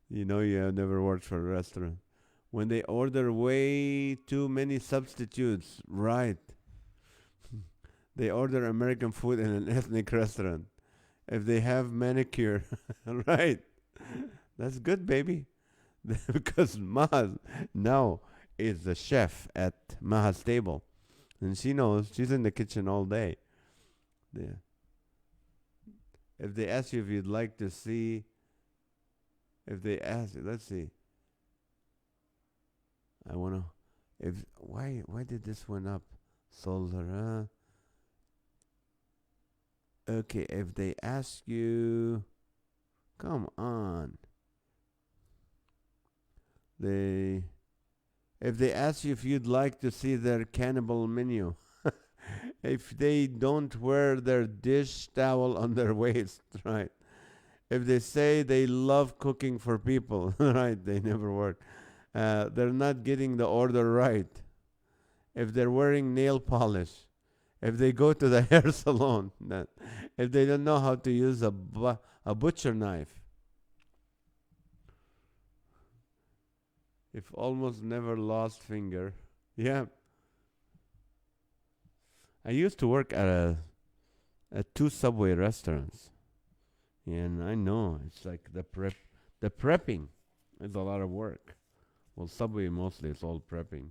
You know you have never worked for a restaurant. When they order way too many substitutes, right? They order American food in an ethnic restaurant. If they have manicure, right? That's good, baby. Because Maha now is the chef at Maha's table. And she knows she's in the kitchen all day. Yeah. If they ask you if you'd like to see, if they ask you, let's see. I wanna. Why did this one up? Soldier. Okay, if they ask you, come on. If they ask you if you'd like to see their cannibal menu, if they don't wear their dish towel on their waist, right? If they say they love cooking for people, right? They never work. they're not getting the order right, if they're wearing nail polish, if they go to the hair salon, if they don't know how to use a butcher knife, if almost never lost finger. Yeah, I used to work at two Subway restaurants, and I know it's like the prepping is a lot of work. Well, Subway mostly it's all prepping.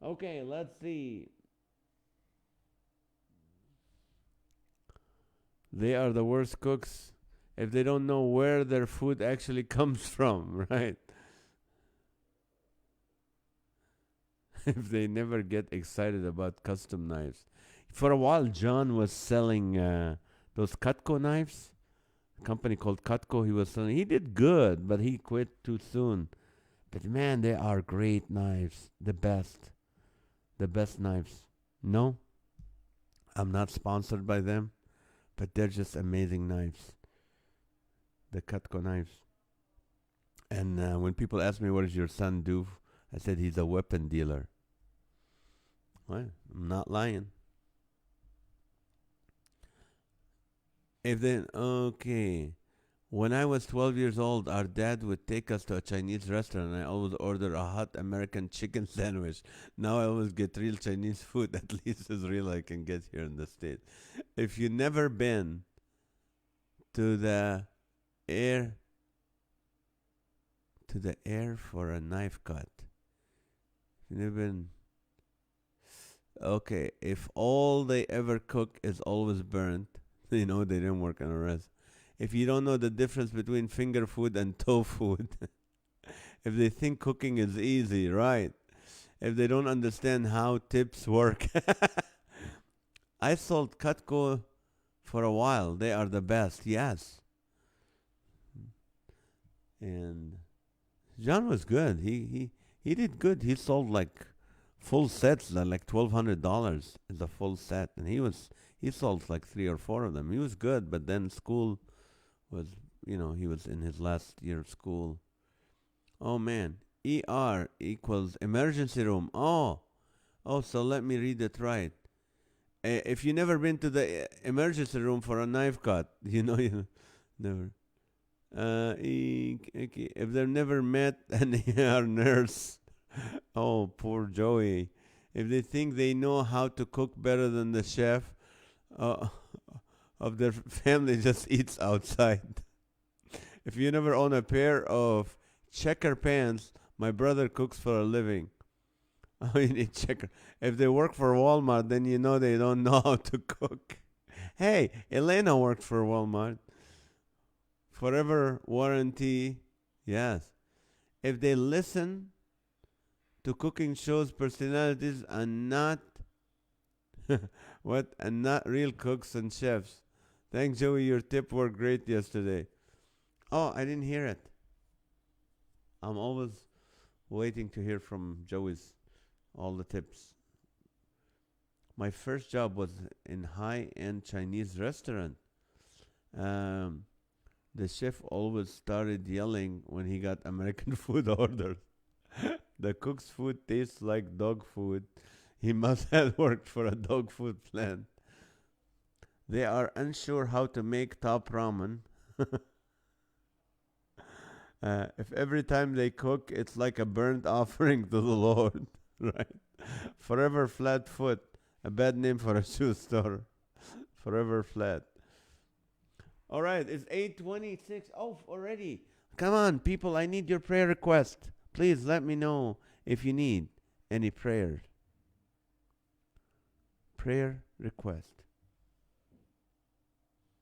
Okay, let's see. They are the worst cooks if they don't know where their food actually comes from, right? If they never get excited about custom knives. For a while, John was selling those Cutco knives. A company called Cutco. He was selling. He did good, but he quit too soon. But man, they are great knives. The best knives. No, I'm not sponsored by them, but they're just amazing knives. The Cutco knives. And when people ask me, what does your son do? I said he's a weapon dealer. Well, I'm not lying. If then, okay. When I was 12 years old, our dad would take us to a Chinese restaurant, and I always order a hot American chicken sandwich. Now I always get real Chinese food, at least as real I can get here in the States. If you never been to the air for a knife cut, if you never been, okay, if all they ever cook is always burnt, they didn't work on a restaurant. If you don't know the difference between finger food and toe food, if they think cooking is easy, right? If they don't understand how tips work. I sold Cutco for a while. They are the best, yes. And John was good. He did good. He sold like full sets, like $1,200 is a full set, and he sold like 3 or 4 of them. He was good, but then school was, he was in his last year of school. Oh man, ER equals emergency room. So let me read it right. If you never been to the emergency room for a knife cut, you never. If they've never met an ER nurse, oh poor Joey. If they think they know how to cook better than the chef of their family, just eats outside. If you never own a pair of checker pants, my brother cooks for a living. Oh, you need checker. If they work for Walmart, then you know they don't know how to cook. Hey, Elena worked for Walmart. Forever warranty. Yes. If they listen to cooking shows, personalities, and not and not real cooks and chefs. Thanks, Joey. Your tip worked great yesterday. Oh, I didn't hear it. I'm always waiting to hear from Joey's all the tips. My first job was in high-end Chinese restaurant. The chef always started yelling when he got American food orders. The cook's food tastes like dog food. He must have worked for a dog food plant. They are unsure how to make top ramen. If every time they cook, it's like a burnt offering to the Lord, right? Forever Flat Foot, a bad name for a shoe store. Forever Flat. All right, it's 8:26. Oh, already. Come on, people, I need your prayer request. Please let me know if you need any prayer. Prayer request.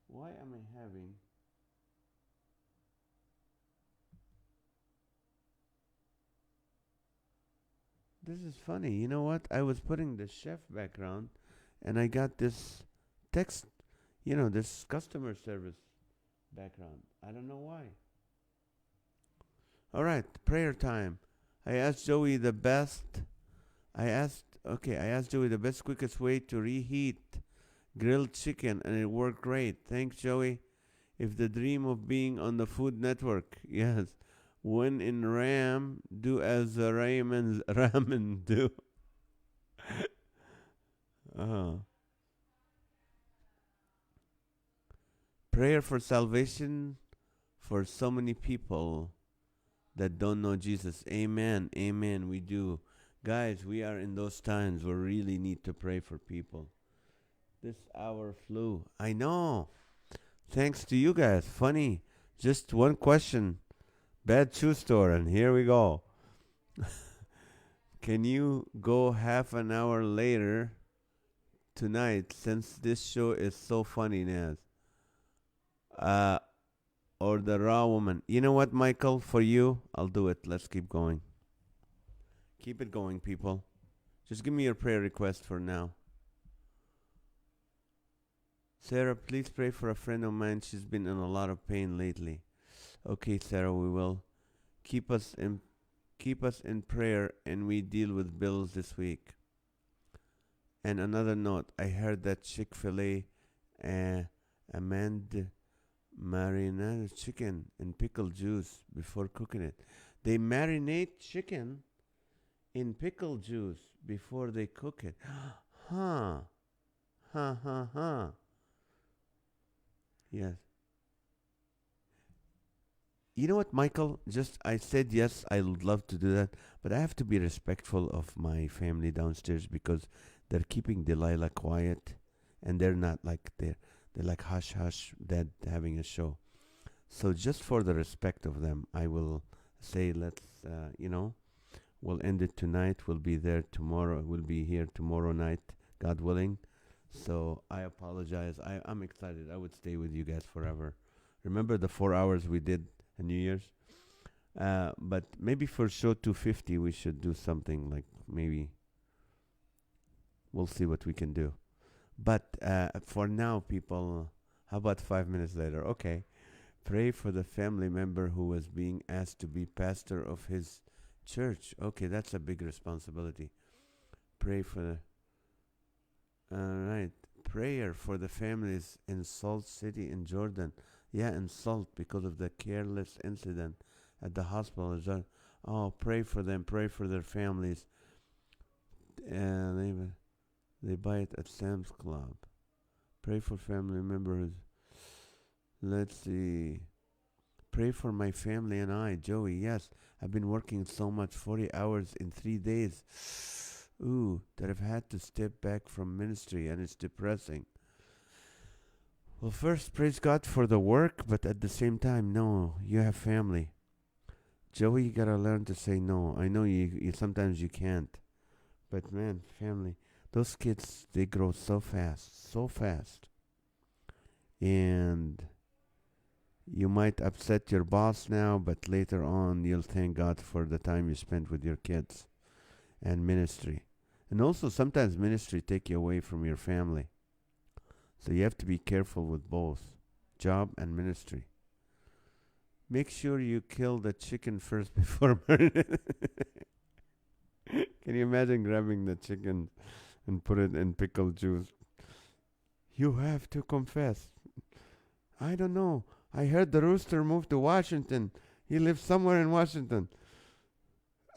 Why am I having... This is funny. You know what? I was putting the chef background and I got this text, this customer service background. I don't know why. All right, prayer time. I asked Joey the best, quickest way to reheat grilled chicken, and it worked great. Thanks, Joey. If the dream of being on the Food Network, yes, When in Ram, do as the Ramen do. Uh, Prayer for salvation for so many people that don't know Jesus. Amen. Amen. We do. Guys, we are in those times where we really need to pray for people. This hour flew. I know. Thanks to you guys. Funny. Just one question. Bad shoe store, and here we go. Can you go half an hour later tonight since this show is so funny, Naz? Uh, or the raw woman. You know what, Michael? For you, I'll do it. Let's keep going. Keep it going, people. Just give me your prayer request for now. Sarah, please pray for a friend of mine. She's been in a lot of pain lately. Okay, Sarah, we will. Keep us in keep us in prayer and we deal with bills this week. And another note, I heard that Chick-fil-A amend marinate chicken in pickle juice before cooking it. They marinate chicken in pickle juice before they cook it. Huh. Ha ha ha. Yes. You know what, Michael? Just I said yes, I would love to do that, but I have to be respectful of my family downstairs because they're keeping Delilah quiet, and they're not like they're like hush hush, dad having a show. So just for the respect of them, I will say let's we'll end it tonight. We'll be there tomorrow. We'll be here tomorrow night, God willing. So I apologize. I'm excited. I would stay with you guys forever. Remember the 4 hours we did on New Year's? But maybe for show 250 we should do something like maybe we'll see what we can do. But for now, people, how about 5 minutes later? Okay. Pray for the family member who was being asked to be pastor of his church. Okay, that's a big responsibility. Pray for the. All right. Prayer for the families in Salt City in Jordan. Yeah, in Salt because of the careless incident at the hospital. Oh, pray for them. Pray for their families. They buy it at Sam's Club. Pray for family members. Let's see. Pray for my family and I, Joey. Yes, I've been working so much, 40 hours in 3 days. Ooh, that I've had to step back from ministry, and it's depressing. Well, first, praise God for the work, but at the same time, no, you have family. Joey, you gotta learn to say no. I know you sometimes you can't, but man, family. Those kids, they grow so fast. And you might upset your boss now, but later on, you'll thank God for the time you spent with your kids and ministry. And also, sometimes ministry take you away from your family. So you have to be careful with both job and ministry. Make sure you kill the chicken first before marinating. Can you imagine grabbing the chicken and put it in pickle juice? You have to confess. I don't know. I heard the rooster moved to Washington. He lives somewhere in Washington.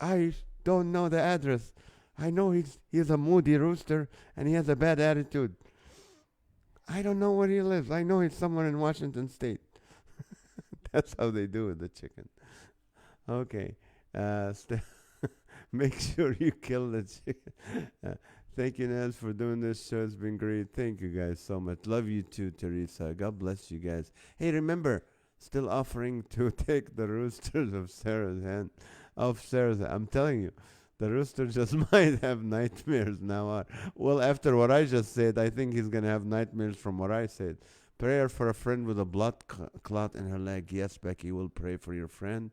I don't know the address. I know he's a moody rooster and he has a bad attitude. I don't know where he lives. I know he's somewhere in Washington State. That's how they do it, the chicken. Okay. Make sure you kill the chicken. Thank you, Naz, for doing this show. It's been great. Thank you guys so much. Love you too, Teresa. God bless you guys. Hey, remember, still offering to take the roosters of Sarah's hand. I'm telling you, the rooster just might have nightmares now. Well, after what I just said, I think he's going to have nightmares from what I said. Prayer for a friend with a blood clot in her leg. Yes, Becky, we'll pray for your friend.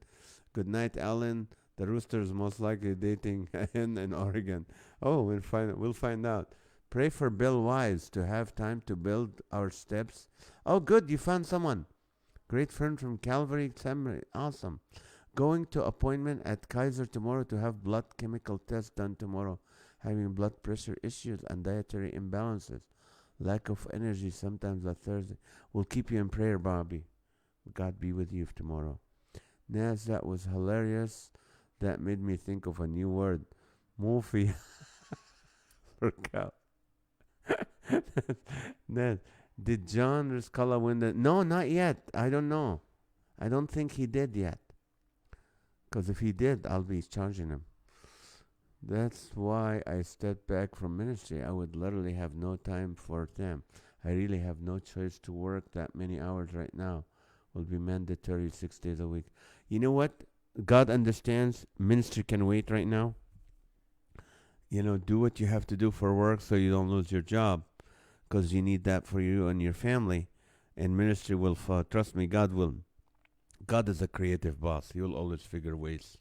Good night, Alan. The rooster is most likely dating a hen in Oregon. Oh, we'll find out. Pray for Bill Wise to have time to build our steps. Oh, good, you found someone. Great friend from Calvary Seminary. Awesome. Going to appointment at Kaiser tomorrow to have blood chemical test done tomorrow. Having blood pressure issues and dietary imbalances. Lack of energy sometimes on Thursday. We'll keep you in prayer, Bobby. God be with you tomorrow. Naz, that was hilarious. That made me think of a new word. Movie for cow. Naz, did John Riscala win the? No, not yet. I don't know. I don't think he did yet. Because if he did, I'll be charging him. That's why I stepped back from ministry. I would literally have no time for them. I really have no choice to work that many hours right now. Will be mandatory 6 days a week. You know what? God understands ministry can wait right now. Do what you have to do for work so you don't lose your job because you need that for you and your family. And ministry will, trust me, God will. God is a creative boss. He will always figure ways.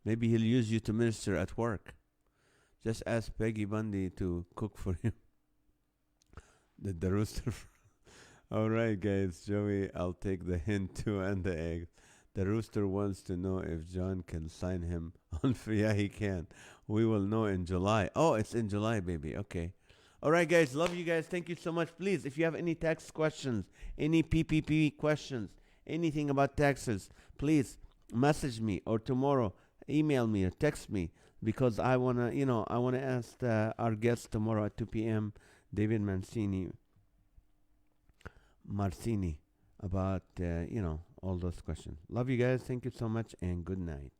Maybe he'll use you to minister at work. Just ask Peggy Bundy to cook for him. The rooster. All right, guys. Joey, I'll take the hint too and the egg. The rooster wants to know if John can sign him on. Yeah, he can. We will know in July. Oh, it's in July, baby. Okay. All right, guys. Love you guys. Thank you so much. Please, if you have any tax questions, any PPP questions, anything about taxes, please message me or tomorrow email me or text me because I wanna ask our guest tomorrow at 2 p.m. David Marcini about all those questions. Love you guys. Thank you so much and good night.